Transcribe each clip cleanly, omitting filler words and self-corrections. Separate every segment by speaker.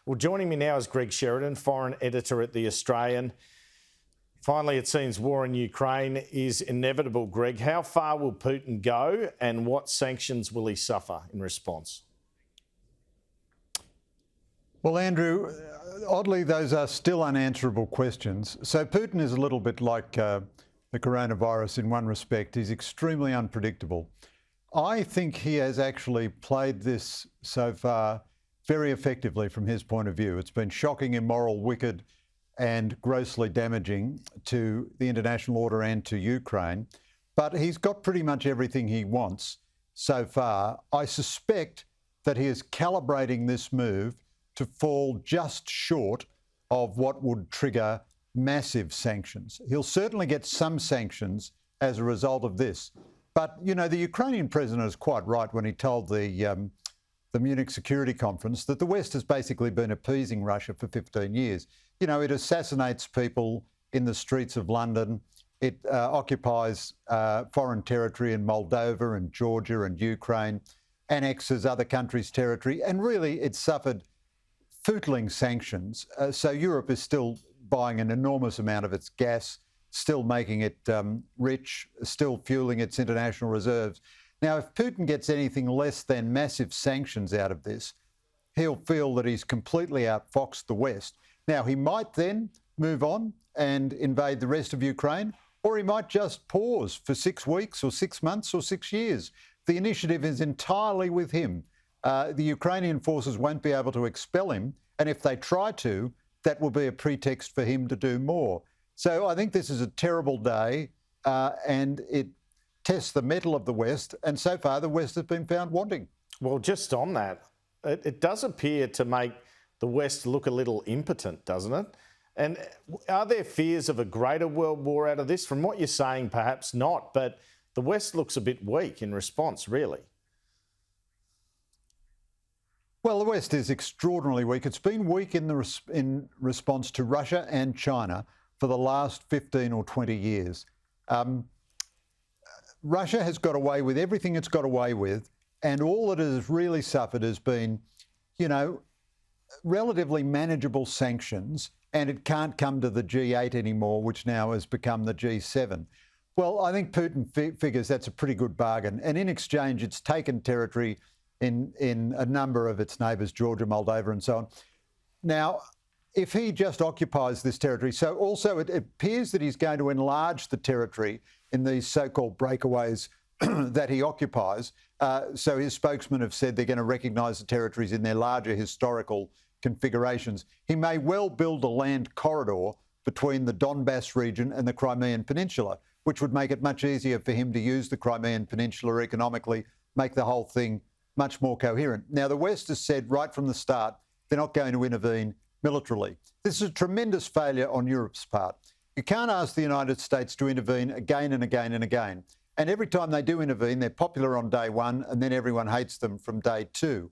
Speaker 1: Well, joining me now is Greg Sheridan, foreign editor at The Australian. Finally, it seems war in Ukraine is inevitable, Greg. How far will Putin go and what sanctions will he suffer in response?
Speaker 2: Well, Andrew, oddly, those are still unanswerable questions. So Putin is a little bit like the coronavirus in one respect. He's extremely unpredictable. I think he has actually played this so far very effectively from his point of view. It's been shocking, immoral, wicked, and grossly damaging to the international order and to Ukraine. But he's got pretty much everything he wants so far. I suspect that he is calibrating this move to fall just short of what would trigger massive sanctions. He'll certainly get some sanctions as a result of this. But, you know, the Ukrainian president is quite right when he told the Munich Security Conference that the West has basically been appeasing Russia for 15 years. You know, it assassinates people in the streets of London. It occupies foreign territory in Moldova and Georgia and Ukraine, annexes other countries' territory, and really it's suffered footling sanctions. So Europe is still buying an enormous amount of its gas, still making it rich, still fueling its international reserves. Now, if Putin gets anything less than massive sanctions out of this, he'll feel that he's completely outfoxed the West. Now, he might then move on and invade the rest of Ukraine, or he might just pause for 6 weeks or 6 months or 6 years. The initiative is entirely with him. The Ukrainian forces won't be able to expel him, and if they try to, that will be a pretext for him to do more. So I think this is a terrible day, and it tests the mettle of the West, and so far the West has been found wanting.
Speaker 1: Well, just on that, it does appear to make the West look a little impotent, doesn't it? And are there fears of a greater world war out of this? From what you're saying, perhaps not, but the West looks a bit weak in response, really.
Speaker 2: Well, the West is extraordinarily weak. It's been weak in response to Russia and China for the last 15 or 20 years. Russia has got away with everything it's got away with, and all it has really suffered has been, you know, relatively manageable sanctions, and it can't come to the G8 anymore, which now has become the G7. Well, I think Putin figures that's a pretty good bargain, and in exchange, it's taken territory in a number of its neighbours, Georgia, Moldova, and so on. Now, if he just occupies this territory, so also it appears that he's going to enlarge the territory in these so-called breakaways that he occupies. So his spokesmen have said they're going to recognise the territories in their larger historical configurations. He may well build a land corridor between the Donbass region and the Crimean Peninsula, which would make it much easier for him to use the Crimean Peninsula economically, make the whole thing much more coherent. Now, the West has said right from the start they're not going to intervene militarily. This is a tremendous failure on Europe's part. You can't ask the United States to intervene again and again and again. And every time they do intervene, they're popular on day one, and then everyone hates them from day two.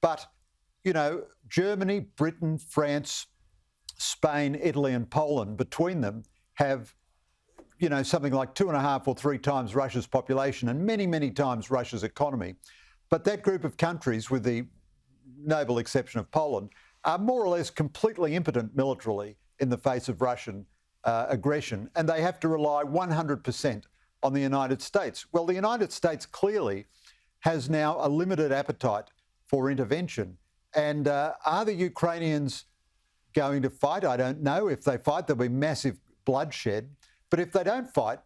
Speaker 2: But, you know, Germany, Britain, France, Spain, Italy, and Poland, between them, have, you know, something like 2.5 or 3 times Russia's population and many, many times Russia's economy. But that group of countries, with the noble exception of Poland, are more or less completely impotent militarily in the face of Russian aggression, and they have to rely 100% on the United States. Well, the United States clearly has now a limited appetite for intervention. And are the Ukrainians going to fight? I don't know. If they fight, there'll be massive bloodshed. But if they don't fight,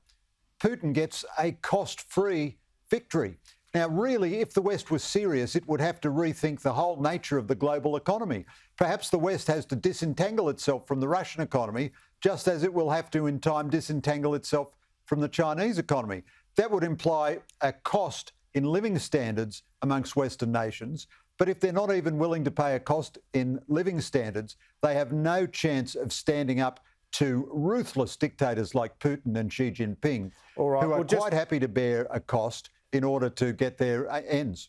Speaker 2: Putin gets a cost-free victory. Now, really, if the West was serious, it would have to rethink the whole nature of the global economy. Perhaps the West has to disentangle itself from the Russian economy, just as it will have to, in time, disentangle itself from the Chinese economy. That would imply a cost in living standards amongst Western nations. But if they're not even willing to pay a cost in living standards, they have no chance of standing up to ruthless dictators like Putin and Xi Jinping, who are quite happy to bear a cost in order to get their ends.